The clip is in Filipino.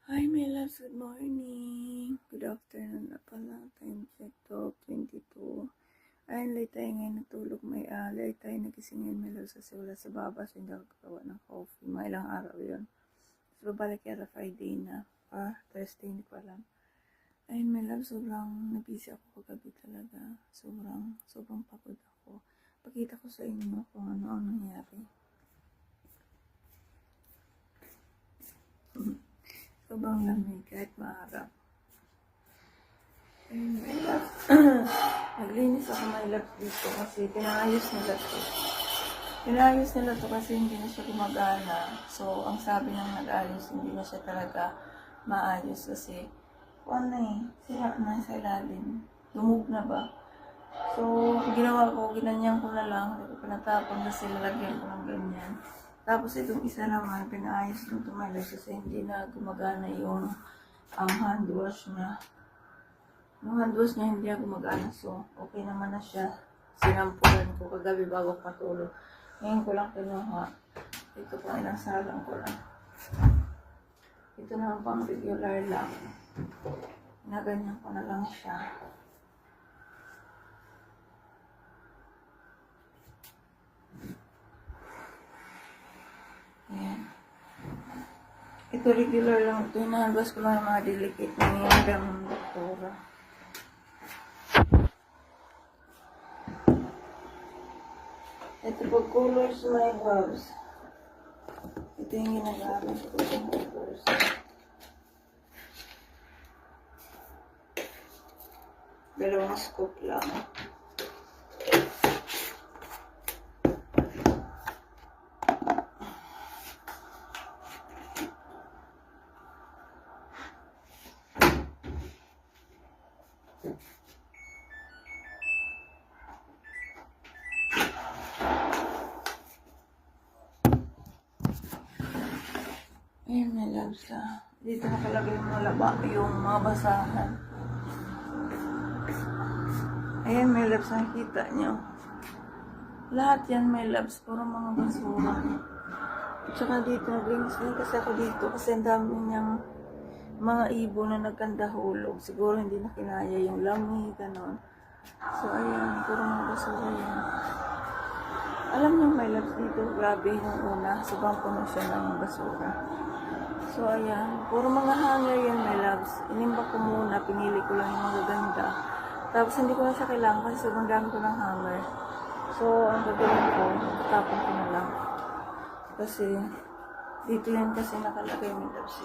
Hi, my loves. Good morning. Good afternoon na pala. Time check 12:22. Ayun, late tayo ngayon natulog. Late tayo nagising ngayon, my loves. Kasi wala sa baba. So, hindi ako gawa ng coffee. Mga ilang araw yun. So, babalik kaya Friday na. Thursday, hindi ko alam. Ayun, my loves. Sobrang nabisi ako kagabi talaga. Sobrang pagod ako. Pakita ko sa inyo kung ano ang nangyari. Sobrang lamig kahit maaraw. Ayun, my loves. Naglinis ako, my loves, dito kasi pinayos nila to. Pinayos nila to kasi hindi na siya gumagana. So, ang sabi ng nag-ayos, hindi na siya talaga maayos kasi sira na sa ilalim. Dumug na ba? So, ginawa ko, ginanyan ko na lang. Pinatapon kasi lalagyan ko ng ganyan. Tapos itong isa naman, pinaayos ng tumalas kasi hindi na gumagana yung hand wash niya. Yung hand wash niya hindi na gumagana. So, okay naman na siya. Sinampulan ko kagabi bago patulog. Ngayon ko lang kinuha. Ito po ilang salang ko lang. Ito naman pang regular lang. Naganyan ko na lang siya. Ayan. Ito regular lang. Ito hinahalbas ko lang yung mga delicate na niyandang ng doktora. Ito pag colors my gloves. Ito yung ginagamit ko yung colors. Dalawang scoop lang. Ayan, my loves. Dito nakalagay yung mga basahan. Ayan, my loves, nakikita nyo. Lahat yan, my loves, puro mga basura. At saka dito, naglinis din kasi ako dito kasi ang dami niyang mga ibon na nagkandahulog. Siguro hindi na kinaya yung lamig, gano'n. So, ayan, puro mga basura yan. Alam niyo, my loves, dito, grabe yung una. Sobrang puno siya ng basura. So, ayan. Puro mga hanger yan, my loves. Inimba ko muna. Pinili ko lang yung magaganda. Tapos, hindi ko na siya kailangan kasi sobrang dami ko ng hanger. So, ang gagawin ko, tapon ko na lang. Kasi, dito yan kasi nakalagay, my loves.